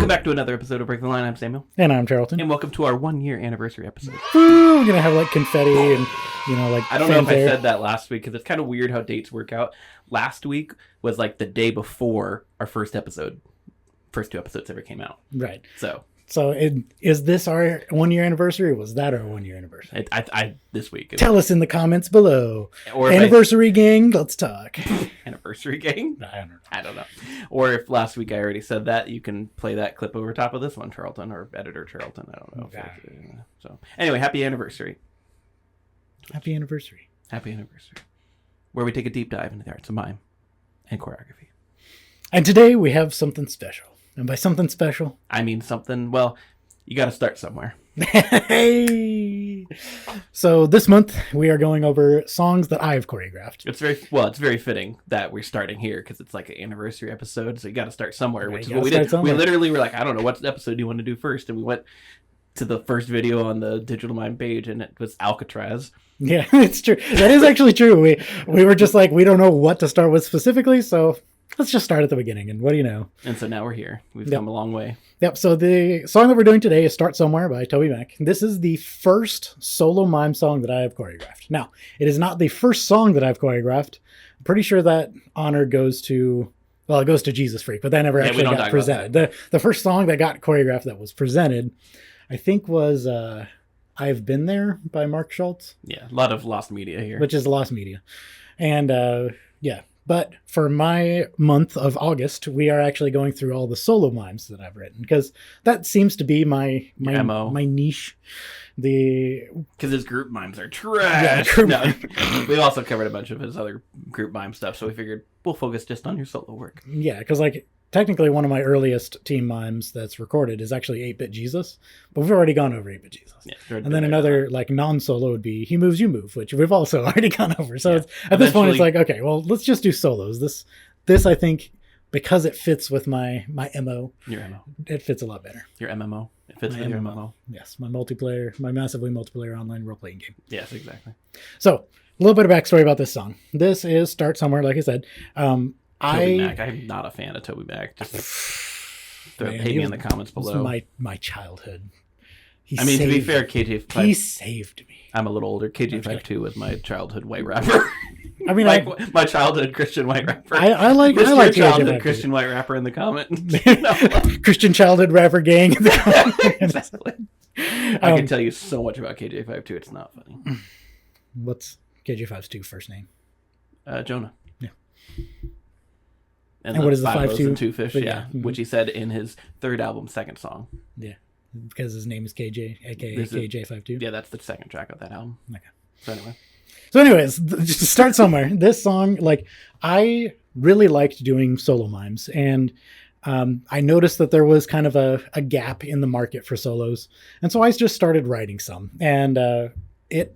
Welcome back to another episode of Break the Line. I'm Samuel. And I'm Charleton. And welcome to our 1-year anniversary episode. Ooh, we're going to have like confetti and, I don't know if I said that last week because it's kind of weird how dates work out. Last week was like the day before our first episode. First 2 episodes ever came out. Right. So is this our 1-year anniversary or was that our 1-year anniversary? This week. Tell us in the comments below. Or anniversary gang, let's talk. Anniversary gang? I don't know. Or if last week I already said that, you can play that clip over top of this one, Charleton, or editor Charleton. I don't know. So anyway, happy anniversary. Happy anniversary. Happy anniversary. Where we take a deep dive into the arts of mime and choreography. And today we have something special. And by something special, I mean something, well, you got to start somewhere. Hey! So this month we are going over songs that I've choreographed. It's very fitting that we're starting here because it's like an anniversary episode, so you got to start somewhere, which is what we did. We literally were like, I don't know, what episode do you want to do first? And we went to the first video on the Digital Mime page, and it was Alcatraz. Yeah, it's true. That is actually true. We were just like, we don't know what to start with specifically, so let's just start at the beginning, and what do you know? And so now we're here. We've come a long way. Yep, so the song that we're doing today is Start Somewhere by Toby This is the first solo mime song that I have choreographed. Now, it is not the first song that I've choreographed. I'm pretty sure that honor goes to, well, it goes to Jesus Freak, but that never actually got presented. The first song that got choreographed that was presented, I think was I've Been There by Mark Schultz. Yeah, a lot of lost media here. Which is lost media. And yeah. But for my month of August, we are actually going through all the solo mimes that I've written because that seems to be my MO. My niche. Because his group mimes are trash. Yeah, we also covered a bunch of his other group mime stuff, so we figured we'll focus just on your solo work. Yeah, because like technically one of my earliest team mimes that's recorded is actually 8-Bit Jesus, but we've already gone over 8-Bit Jesus. Yeah, and then another like non-solo would be He Moves, You Move, which we've also already gone over. So it's, at this point it's like, okay, well, let's just do solos. This I think, because it fits with my MO. Your MO. It fits a lot better. Your MMO. It fits with your MMO. Yes, my massively multiplayer online role-playing game. Yes, exactly. So, a little bit of backstory about this song. This is Start Somewhere, like I said. Toby Mac. I'm not a fan of Toby Mac. Just hate me in the comments below. My childhood. To be fair, KJ5... He saved me. I'm a little older. KJ52 was my childhood white rapper. I mean, my childhood Christian white rapper. I like childhood Christian white rapper in the comment. Christian childhood rapper gang in the comment. Exactly. I can tell you so much about KJ52. It's not funny. What's KJ52's first name? Jonah. Yeah. And what is the 5 and 2 fish? Yeah, Mm-hmm. Which he said in his third album, second song. Yeah, because his name is KJ, aka KJ52. Yeah, that's the second track of that album. Okay. So anyways, just to start somewhere, this song, like, I really liked doing solo mimes, and I noticed that there was kind of a gap in the market for solos, and so I just started writing some, and it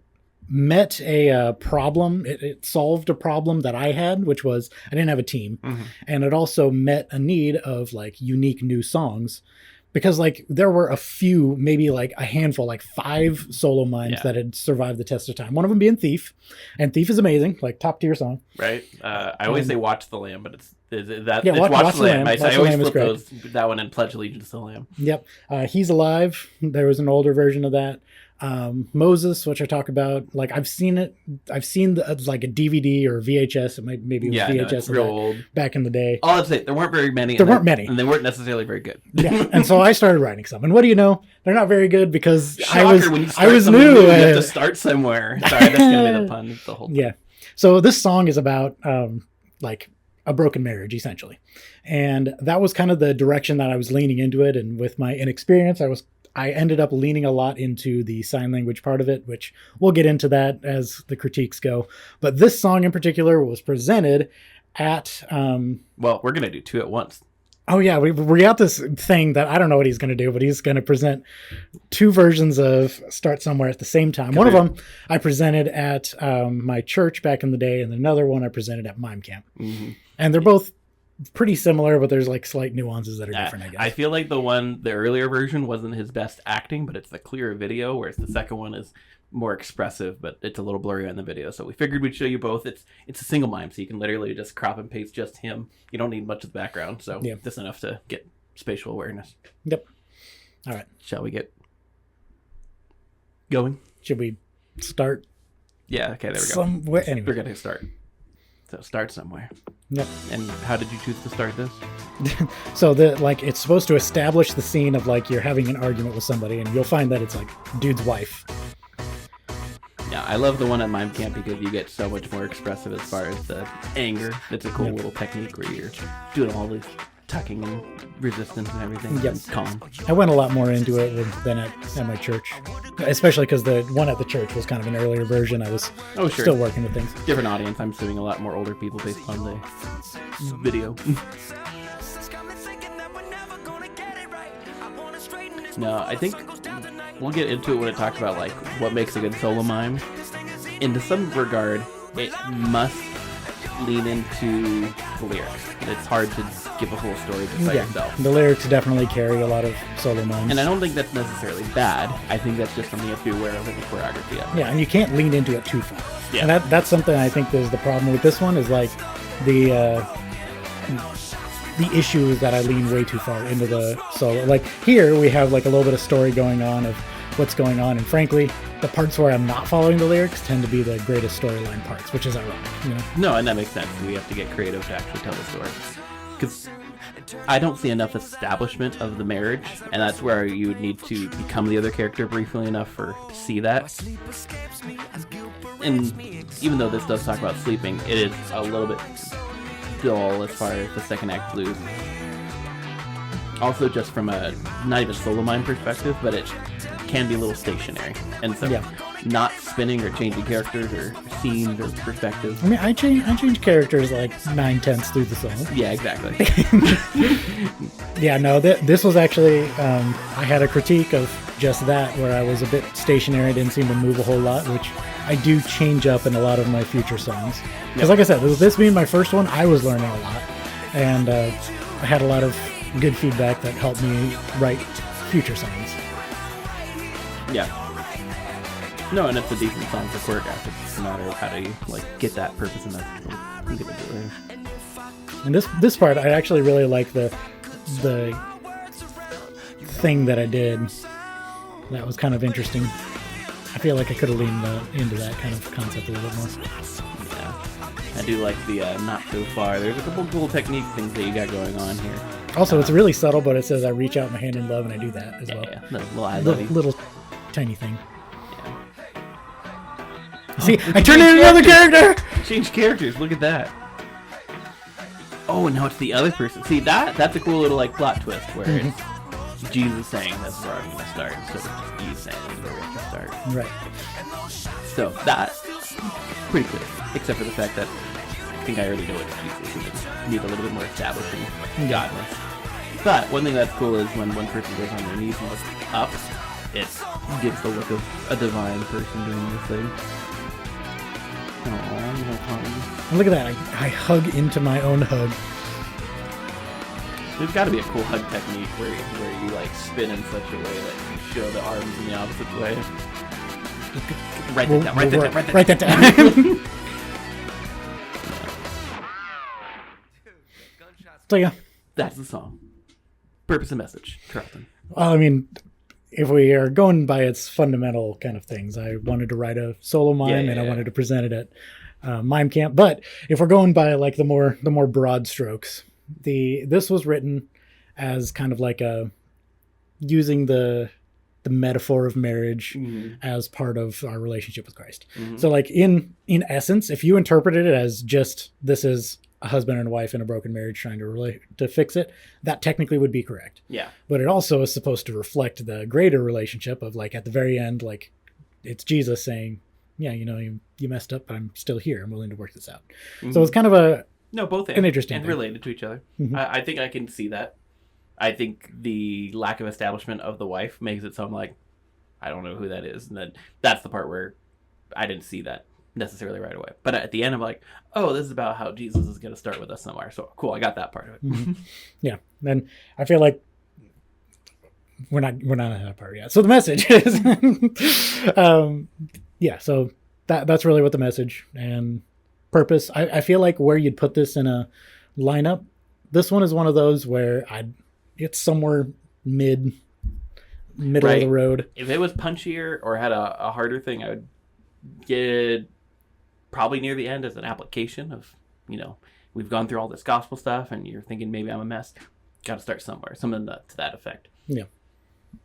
met a problem. It solved a problem that I had, which was I didn't have a team, and it also met a need of like unique new songs. Because like there were a few, maybe like a handful, like 5 solo mimes that had survived the test of time. One of them being Thief, and Thief is amazing, like top tier song. Right. I always say Watch the Lamb, but it's Watch the Lamb. I always flip that one and Pledge Allegiance to the Lamb. Yep. He's Alive. There was an older version of that. Moses, which I talk about, like I've seen like a DVD or VHS. Maybe it was VHS. It's real old. Back in the day. All I'd say, there weren't very many. And they weren't necessarily very good. Yeah. And so I started writing some. And what do you know? They're not very good because Shocker, I was new. You have to start somewhere. Sorry, that's going to be the pun. It's the whole thing. Yeah. So this song is about like a broken marriage, essentially. And that was kind of the direction that I was leaning into it. And with my inexperience, I ended up leaning a lot into the sign language part of it, which we'll get into that as the critiques go. But this song in particular was presented at... well, we're going to do 2 at once. Oh, yeah. We got this thing that I don't know what he's going to do, but he's going to present 2 versions of Start Somewhere at the same time. One of them I presented at my church back in the day, and another one I presented at Mime Camp. Mm-hmm. And they're both pretty similar, but there's like slight nuances that are different, I guess. I feel like the earlier version wasn't his best acting, but it's the clearer video, whereas the second one is more expressive, but it's a little blurry on the video. So we figured we'd show you both. It's a single mime, so you can literally just crop and paste just him. You don't need much of the background, so that's enough to get spatial awareness. Yep. All right. Shall we get going? Should we start? Yeah. Okay. There we go. Somewhere. Anyway. We're gonna start. So start somewhere. Yep. And how did you choose to start this? So it's supposed to establish the scene of like you're having an argument with somebody, and you'll find that it's like dude's wife. Yeah, I love the one at Mime Camp because you get so much more expressive as far as the anger. It's a cool little technique where you're doing all this tucking and resistance and everything. Yep. And calm. I went a lot more into it than at my church, especially because the one at the church was kind of an earlier version. I was still working with things. Different audience. I'm assuming a lot more older people based on the video. No, I think we'll get into it when it talks about like what makes a good solo mime. In some regard, it must lean into the lyrics. It's hard to give a whole story just by yourself. The lyrics definitely carry a lot of solo mimes. And I don't think that's necessarily bad. I think that's just something you have to be aware of in the choreography. Yeah, and you can't lean into it too far. Yeah. And that's something I think is the problem with this one is like the issue is that I lean way too far into the solo. Like here we have like a little bit of story going on of what's going on, and frankly the parts where I'm not following the lyrics tend to be the greatest storyline parts, which is ironic, you know? No, and that makes sense. We have to get creative to actually tell the story, because I don't see enough establishment of the marriage, and that's where you would need to become the other character briefly enough to see that. And even though this does talk about sleeping, it is a little bit dull as far as the second act blues. Also, just from a not even solo mime perspective, but it can be a little stationary, and so not spinning or changing characters or scenes or perspectives. I mean, I change characters like 9/10 through the song. Yeah, exactly. Yeah, no, this was actually I had a critique of just that, where I was a bit stationary, didn't seem to move a whole lot, which I do change up in a lot of my future songs. Because like I said, with this being my first one, I was learning a lot, and I had a lot of good feedback that helped me write future songs. Yeah. No, and it's a decent song for choreograph. It's just a matter of how do you like get that purpose and that's I'm gonna do it. And this part, I actually really like the thing that I did. That was kind of interesting. I feel like I could have leaned into that kind of concept a little bit more. Yeah, I do like the not so far. There's a couple cool technique things that you got going on here. Also, it's really subtle, but it says I reach out my hand in love, and I do that as well. Yeah, no, little tiny thing. Yeah. See, I turned into another character! Change characters, look at that. Oh, and now it's the other person. See, that's a cool little like plot twist where it's Jesus saying that's where I'm going to start instead of just you saying where we have to start. Right. So that's pretty clear, except for the fact that I think I already know it's Jesus. We just need a little bit more establishing godness. But one thing that's cool is when one person goes on their knees and looks up, it gives the look of a divine person doing this thing. Oh, look at that. I hug into my own hug. There's got to be a cool hug technique where you like spin in such a way that you show the arms in the opposite way. Write that down. So yeah. That's the song. Purpose and message, Charleton. Well, I mean, if we are going by its fundamental kind of things, I wanted to write a solo mime and I wanted to present it at Mime Camp. But if we're going by like the more broad strokes, this was written as kind of like using the metaphor of marriage as part of our relationship with Christ. So like in essence, if you interpreted it as just this is a husband and a wife in a broken marriage trying to fix it, that technically would be correct. Yeah. But it also is supposed to reflect the greater relationship of like at the very end, like it's Jesus saying, yeah, you know, you messed up, but I'm still here. I'm willing to work this out. So it's kind of both an interesting and thing. Related to each other. I think I can see that. I think the lack of establishment of the wife makes it sound like I don't know who that is, and then that's the part where I didn't see that necessarily right away. But at the end, I'm like, oh, this is about how Jesus is going to start with us somewhere. So cool, I got that part of it. Yeah, and I feel like we're not at that part yet. So the message is, so that's really what the message and purpose. I feel like where you'd put this in a lineup, this one is one of those where it's somewhere middle right. of the road. If it was punchier or had a harder thing, I would get probably near the end as an application of, we've gone through all this gospel stuff and you're thinking maybe I'm a mess. Got to start somewhere. Something to that effect. Yeah.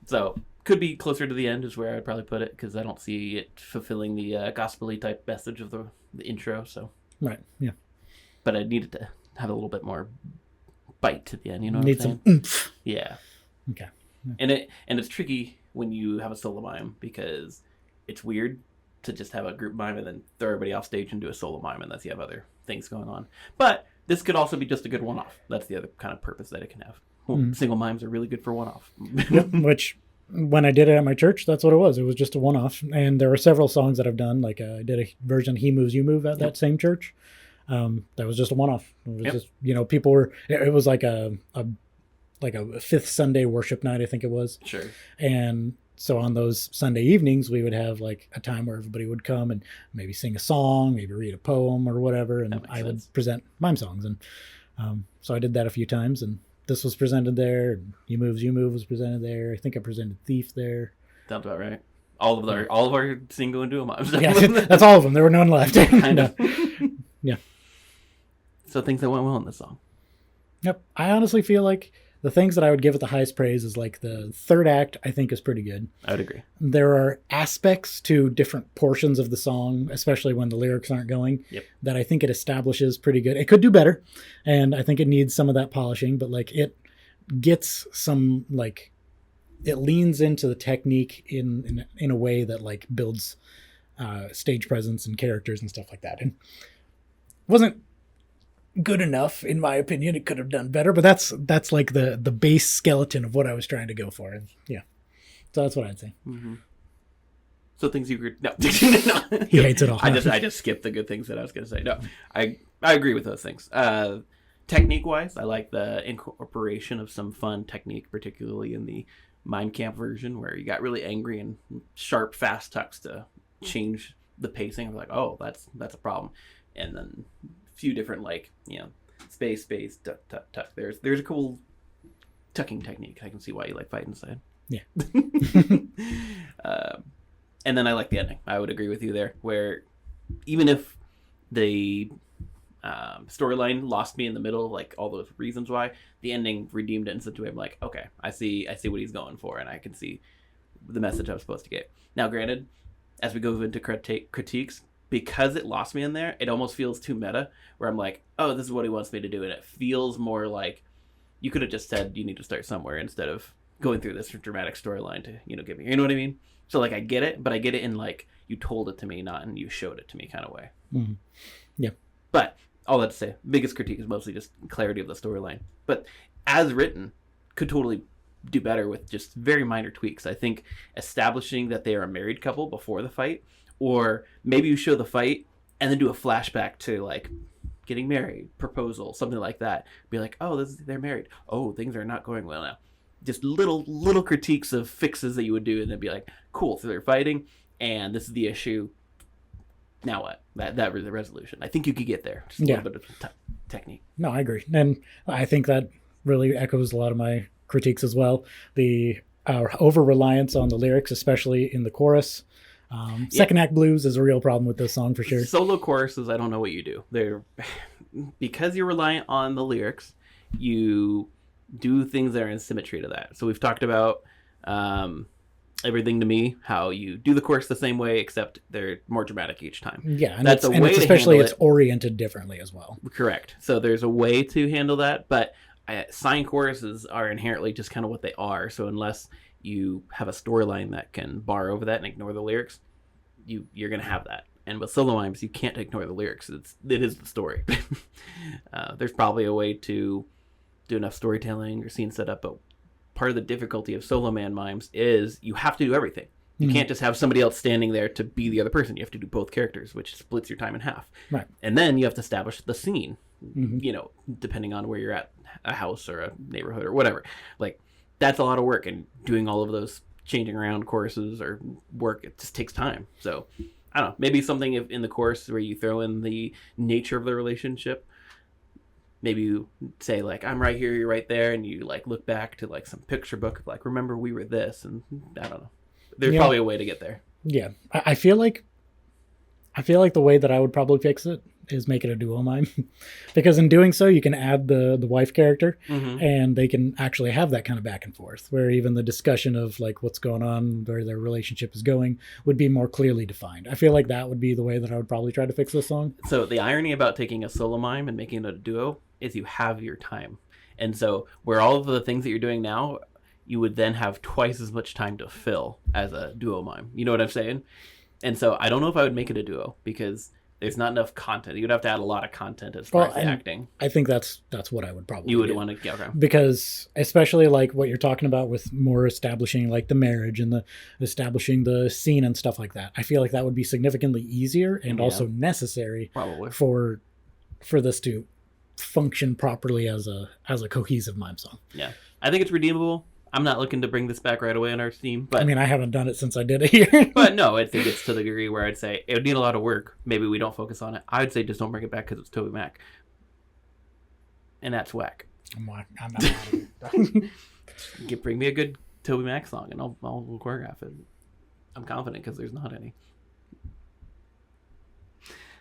So could be closer to the end is where I'd probably put it, because I don't see it fulfilling the gospel-y type message of the intro. So right, yeah. But I needed to have a little bit more bite to the end. You know what Need I'm saying? some oomph. Yeah. Okay. Yeah. And it's tricky when you have a solo mime, because it's weird to just have a group mime and then throw everybody off stage and do a solo mime unless you have other things going on. But this could also be just a good one-off. That's the other kind of purpose that it can have. Well, single mimes are really good for one-off. Yep, which, when I did it at my church, that's what it was. It was just a one-off. And there were several songs that I've done. Like I did a version, He Moves, You Move, at that same church. That was just a one-off. It was just, people were, it was like a fifth Sunday worship night, I think it was. Sure. And so on those Sunday evenings, we would have like a time where everybody would come and maybe sing a song, maybe read a poem or whatever. And I would present mime songs. And so I did that a few times, and this was presented there. And He Moves, You Move was presented there. I think I presented Thief there. Sounds about right. All of our single and duo mimes. Yeah, that's all of them. There were none left. Kind of. Yeah. So things that went well in this song. Yep. I honestly feel like the things that I would give it the highest praise is like the third act, I think, is pretty good. I would agree. There are aspects to different portions of the song, especially when the lyrics aren't going, that I think it establishes pretty good. It could do better, and I think it needs some of that polishing, but like it gets some, like, it leans into the technique in a way that like builds stage presence and characters and stuff like that. And wasn't good enough, in my opinion. It could have done better, but that's like the base skeleton of what I was trying to go for. And yeah, so that's what I'd say. Mm-hmm. So things you agree? No, he hates it all. I just skipped the good things that I was going to say. No, I agree with those things. Technique wise, I like the incorporation of some fun technique, particularly in the Mime Camp version, where you got really angry and sharp, fast tucks to change the pacing. I was like, oh, that's a problem. And then few different, like, space, tuck, tuck, tuck. There's a cool tucking technique. I can see why you like Fight Inside. Yeah. And then I like the ending. I would agree with you there, where even if the storyline lost me in the middle, like all those reasons why, the ending redeemed it in such a way I'm like, okay, I see what he's going for, and I can see the message I was supposed to get. Now, granted, as we go into critiques, because it lost me in there, it almost feels too meta, where I'm like, oh, this is what he wants me to do. And it feels more like you could have just said you need to start somewhere instead of going through this dramatic storyline to, give me, you know what I mean? So like, I get it, but I get it in like, you told it to me, not in you showed it to me kind of way. Mm-hmm. Yeah. But all that to say, biggest critique is mostly just clarity of the storyline. But as written, could totally do better with just very minor tweaks. I think establishing that they are a married couple before the fight, or maybe you show the fight and then do a flashback to like getting married, proposal, something like that. Be like, oh, they're married. Oh, things are not going well now. Just little critiques of fixes that you would do, and then be like, cool, so they're fighting, and this is the issue. Now what? That was the resolution. I think you could get there. Just a little bit of technique. No, I agree. And I think that really echoes a lot of my critiques as well. The over-reliance on the lyrics, especially in the chorus. Second act blues is a real problem with this song for sure. Solo choruses, I don't know what you do. They're because you're reliant on the lyrics, you do things that are in symmetry to that. So we've talked about Everything to Me, how you do the chorus the same way, except they're more dramatic each time. Yeah, and that's a way especially it's oriented differently as well. Correct. So there's a way to handle that, but sign choruses are inherently just kind of what they are. So unless you have a storyline that can bar over that and ignore the lyrics, you're going to have that. And with solo mimes, you can't ignore the lyrics. It is the story. There's probably a way to do enough storytelling or scene setup, but part of the difficulty of solo man mimes is you have to do everything. You can't just have somebody else standing there to be the other person. You have to do both characters, which splits your time in half. Right. And then you have to establish the scene, depending on where you're at, a house or a neighborhood or whatever. Like, that's a lot of work, and doing all of those changing around choruses or work, it just takes time. So I don't know, maybe something in the chorus where you throw in the nature of the relationship maybe you say like, I'm right here, you're right there, and you like look back to like some picture book of like, remember we were this, and I don't know. There's probably a way to get there. Yeah, I feel like the way that I would probably fix it is make it a duo mime, because in doing so you can add the wife character, and they can actually have that kind of back and forth, where even the discussion of like what's going on, where their relationship is going, would be more clearly defined. I feel like that would be the way that I would probably try to fix this song. So the irony about taking a solo mime and making it a duo is you have your time, and so where all of the things that you're doing now, you would then have twice as much time to fill as a duo mime. You know what I'm saying? And so I don't know if I would make it a duo, because there's not enough content. You'd have to add a lot of content as far as the acting. I think that's what I would probably do. Want to, okay. Because especially like what you're talking about with more establishing like the marriage and the establishing the scene and stuff like that. I feel like that would be significantly easier and also necessary probably for this to function properly as a cohesive mime song. Yeah, I think it's redeemable. I'm not looking to bring this back right away on our Steam, but I mean, I haven't done it since I did it here. But no, I think it's to the degree where I'd say it would need a lot of work. Maybe we don't focus on it. I'd say just don't bring it back because it's Toby Mac, and that's whack. I'm not. Bring me a good Toby Mac song, and I'll choreograph it. I'm confident because there's not any.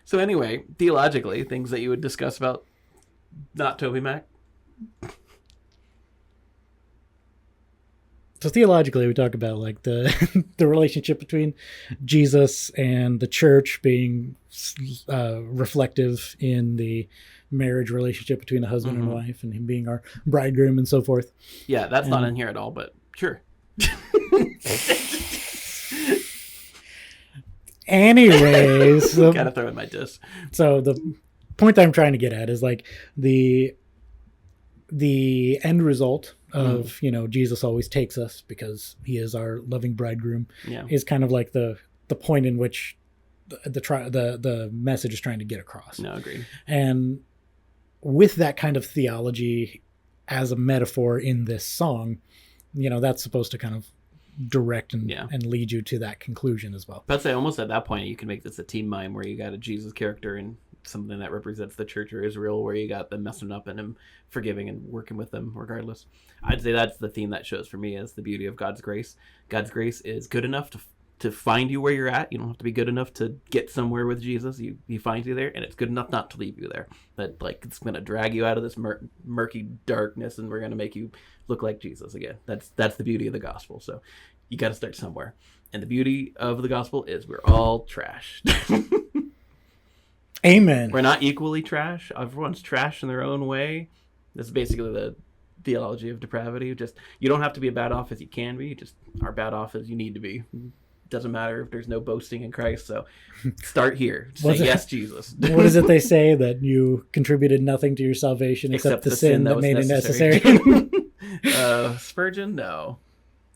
So anyway, theologically, things that you would discuss about not Toby Mac. So theologically, we talk about like the the relationship between Jesus and the church being reflective in the marriage relationship between a husband and wife, and him being our bridegroom and so forth. Yeah, that's not in here at all, but sure. Anyways, gotta throw in my diss. So the point that I'm trying to get at is like the end result of Jesus always takes us because he is our loving bridegroom, is kind of like the point in which the message is trying to get across. No, agreed. And with that kind of theology as a metaphor in this song, that's supposed to kind of direct and lead you to that conclusion as well. But I'd say almost at that point you can make this a team mime where you got a Jesus character and something that represents the church or Israel, where you got them messing up and him forgiving and working with them regardless. I'd say that's the theme that shows for me is the beauty of God's grace. God's grace is good enough to find you where you're at. You don't have to be good enough to get somewhere with Jesus. He finds you there, and it's good enough not to leave you there. That like it's going to drag you out of this murky darkness, and we're going to make you look like Jesus again. That's the beauty of the gospel. So you got to start somewhere. And the beauty of the gospel is we're all trash. Amen. We're not equally trash. Everyone's trash in their own way. This is basically the theology of depravity. Just you don't have to be as bad off as you can be. You just are bad off as you need to be. Doesn't matter if there's no boasting in Christ. So start here. Say yes, Jesus. What is it they say? That you contributed nothing to your salvation except the sin that made it necessary? Spurgeon? No.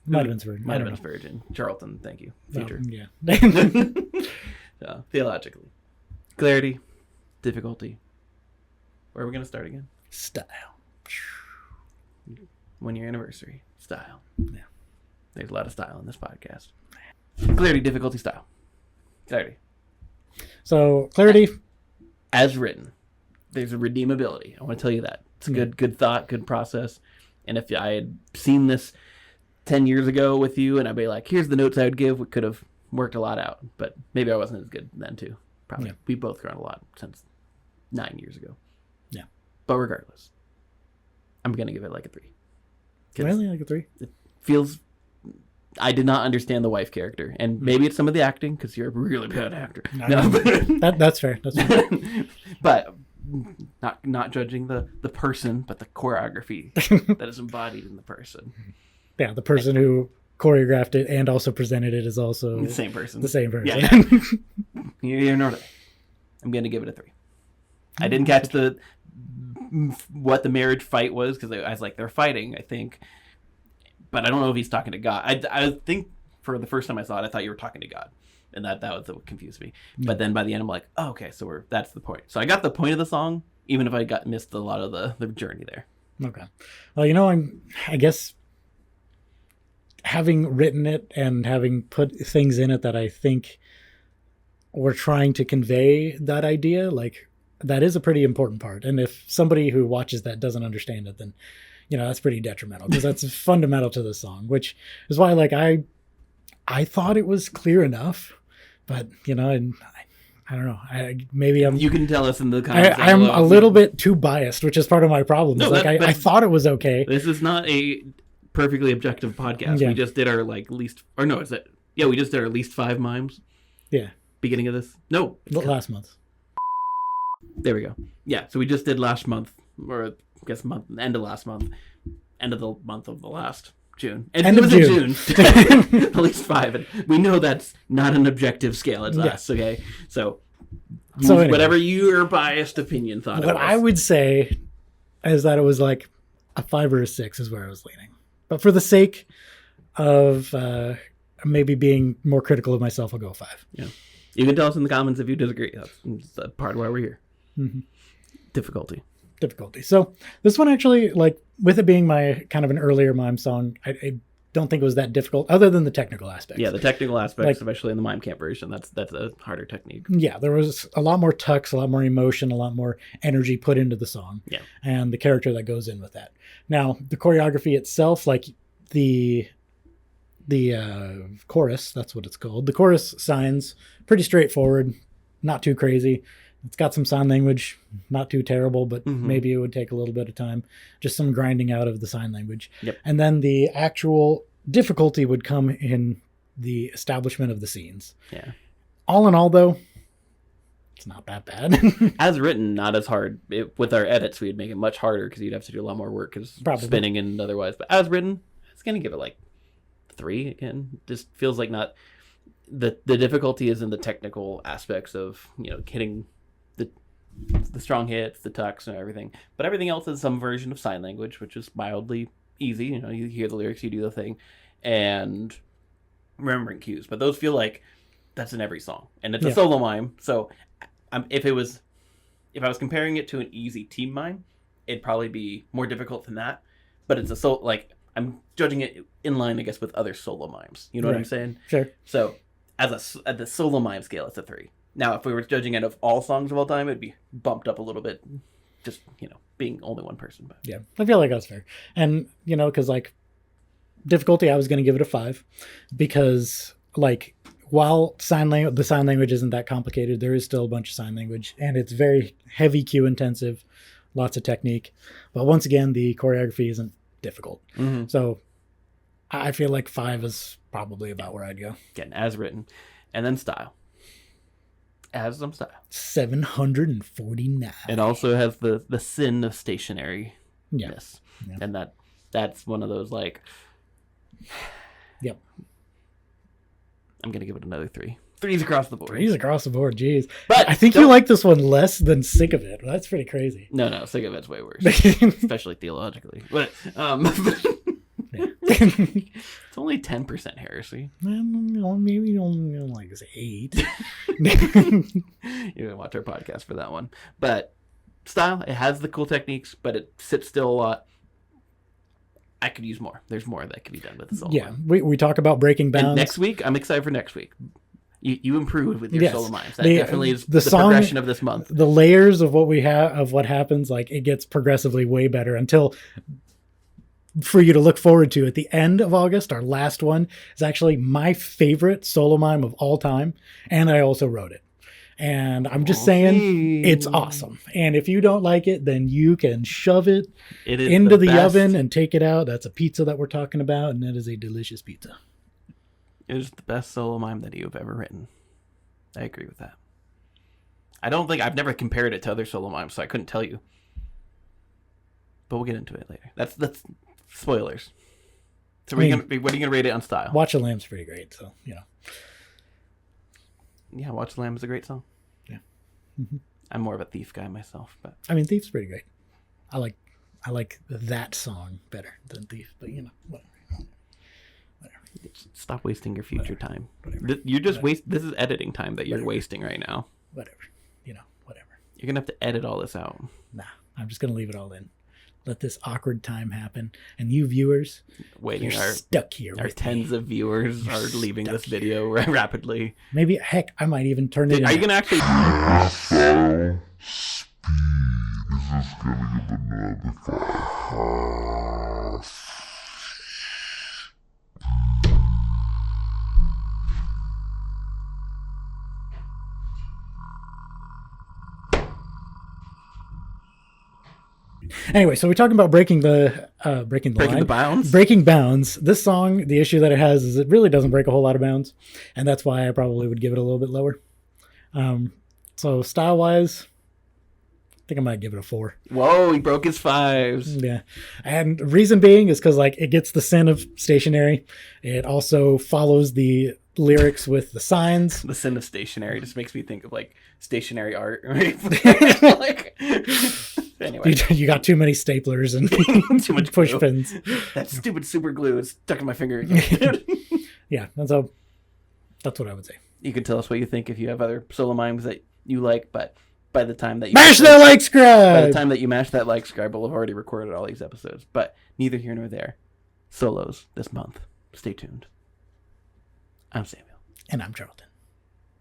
Might have been Spurgeon. Might have been Spurgeon. Charleton, thank you. Future. Yeah. Theologically. Clarity. Difficulty. Where are we going to start again? Style. 1 year anniversary. Style. Yeah. There's a lot of style in this podcast. Clarity, difficulty, style. Clarity. So, clarity. As written. There's a redeemability. I want to tell you that. It's a good thought, good process. And if I had seen this 10 years ago with you and I'd be like, here's the notes I would give, we could have worked a lot out. But maybe I wasn't as good then too. Probably. Yeah. We've both grown a lot since 9 years ago. Yeah. But regardless, I'm going to give it like a 3. Really? Like a 3? It feels... I did not understand the wife character. And maybe it's some of the acting, because you're a really bad actor. No. That's fair. That's fair. But not judging the person, but the choreography that is embodied in the person. Yeah, the person who choreographed it and also presented it is also the same person. Yeah. You're not. I'm going to give it a 3. I didn't catch what the marriage fight was, because I was like, they're fighting, I think. But I don't know if he's talking to God. I think for the first time I saw it, I thought you were talking to God. And that was what confused me. Yeah. But then by the end, I'm like, oh, okay, so that's the point. So I got the point of the song, even if I missed a lot of the journey there. Okay. Well, I guess having written it and having put things in it that I think were trying to convey that idea, like that is a pretty important part. And if somebody who watches that doesn't understand it, then, that's pretty detrimental, because that's fundamental to the song, which is why, like, I thought it was clear enough, but, I don't know. Maybe I'm. You can tell us in the comments. I'm a little bit too biased, which is part of my problem. No, I thought it was okay. This is not a perfectly objective podcast. Yeah. We just did our least, or no, is it? Yeah, we just did our least 5 mimes. Yeah. Beginning of this? No. Last month. There we go. Yeah, so we just did last month, or I guess end of last month, end of the month of the last June. And end it was of June. At least 5. And we know that's not an objective scale. It's us, okay? So anyway, whatever your biased opinion thought what I would say is that it was like a 5 or a 6 is where I was leaning. But for the sake of maybe being more critical of myself, I'll go 5. Yeah. You can tell us in the comments if you disagree. That's part of why we're here. Mm-hmm. Difficulty. So this one actually, like, with it being my kind of an earlier mime song, I don't think it was that difficult, other than the technical aspects. Yeah, the technical aspects, especially in the mime camp version, that's a harder technique. Yeah, there was a lot more tucks, a lot more emotion, a lot more energy put into the song. Yeah. And the character that goes in with that. Now, the choreography itself, like the chorus, that's what it's called. The chorus signs, pretty straightforward, not too crazy. It's got some sign language, not too terrible, but maybe it would take a little bit of time. Just some grinding out of the sign language. Yep. And then the actual difficulty would come in the establishment of the scenes. Yeah. All in all, though, it's not that bad. As written, not as hard. With our edits, we'd make it much harder because you'd have to do a lot more work because spinning and otherwise. But as written, it's going to give it like 3 again. Just feels like not... The difficulty is in the technical aspects of, hitting the strong hits, the tucks, and everything. But everything else is some version of sign language, which is mildly easy. You hear the lyrics, you do the thing, and remembering cues. But those feel like that's in every song, and it's a solo mime. So if I was comparing it to an easy team mime, it'd probably be more difficult than that. But it's I'm judging it in line, I guess, with other solo mimes. You know what I'm saying? Sure. So at the solo mime scale, it's a 3. Now, if we were judging it of all songs of all time, it'd be bumped up a little bit, just, being only one person. But. Yeah, I feel like that's fair. And, because, like, difficulty, I was going to give it a 5 because, like, while the sign language isn't that complicated, there is still a bunch of sign language, and it's very heavy cue intensive, lots of technique. But once again, the choreography isn't difficult. Mm-hmm. So I feel like 5 is probably about where I'd go. Again, as written. And then style. Has some style. 749. It also has the sin of stationary. Yes. Yeah. And that's one of those, like... Yep. I'm going to give it another 3. 3's across the board. 3's across the board, jeez. But I think you like this one less than Sick of It. That's pretty crazy. No, Sick of It's way worse. Especially theologically. But, it's only 10% heresy. Maybe only like 8. You can watch our podcast for that one. But style, it has the cool techniques, but it sits still a lot. I could use more. There's more that could be done with the solo. Yeah, we talk about breaking bounds. And next week, I'm excited for next week. You improved with your solo mimes. That definitely is the song, progression of this month. The layers of what happens, like, it gets progressively way better until for you to look forward to at the end of August. Our last one is actually my favorite solo mime of all time, and I also wrote it. And I'm just saying, it's awesome. And if you don't like it, then you can shove it into the oven and take it out. That's a pizza that we're talking about, and that is a delicious pizza. It is the best solo mime that you've ever written. I agree with that. I've never compared it to other solo mimes, so I couldn't tell you. But we'll get into it later. That's spoilers. So what are you gonna rate it on style? Watch the Lamb's pretty great, so Yeah, Watch the Lamb is a great song. Yeah. Mm-hmm. I'm more of a Thief guy myself, but I mean, Thief's pretty great. I like that song better than Thief, but whatever. Stop wasting your future time. Whatever. You're just This is editing time that you're wasting right now. Whatever. Whatever. You're gonna have to edit all this out. Nah, I'm just gonna leave it all in. Let this awkward time happen, and you viewers, waiting, you're stuck here. Our tens of viewers are leaving this video rapidly. Maybe, heck, I might even turn it. Are you gonna actually? just gonna give another 5. Anyway, so we're talking about breaking the bounds. Breaking bounds. This song, the issue that it has is it really doesn't break a whole lot of bounds, and that's why I probably would give it a little bit lower. So style wise, I think I might give it a 4. Whoa, he broke his 5s. Yeah, and reason being is because like it gets the sin of stationary. It also follows the lyrics with the signs. The sin of stationary just makes me think of like stationary art, right? Like, anyway, you got too many staplers and too much push glue. pins. That stupid super glue is stuck in my finger again. Yeah, that's what I would say. You can tell us what you think if you have other solo mimes that you like, but by the time that you mash that like subscribe, by the time that you mash that like subscribe, we'll have already recorded all these episodes. But neither here nor there. Solos this month. Stay tuned. I'm Samuel, and I'm Charleton.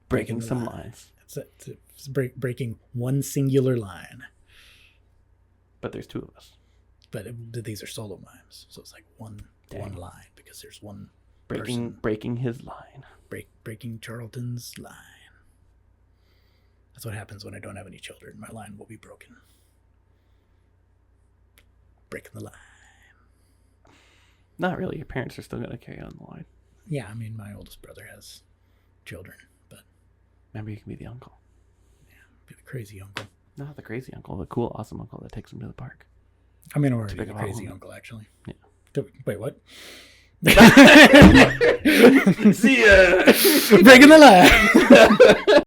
Breaking some lines. It's breaking one singular line. But there's 2 of us. But these are solo mimes, so it's like one line because there's one breaking his line. Breaking Charlton's line. That's what happens when I don't have any children. My line will be broken. Breaking the line. Not really. Your parents are still going to carry on the line. Yeah, I mean, my oldest brother has children, but maybe you can be the uncle. Yeah, be the crazy uncle. Not the crazy uncle, the cool, awesome uncle that takes him to the park. I mean, already the crazy uncle, actually. Yeah. Wait, what? See ya. Breaking the line.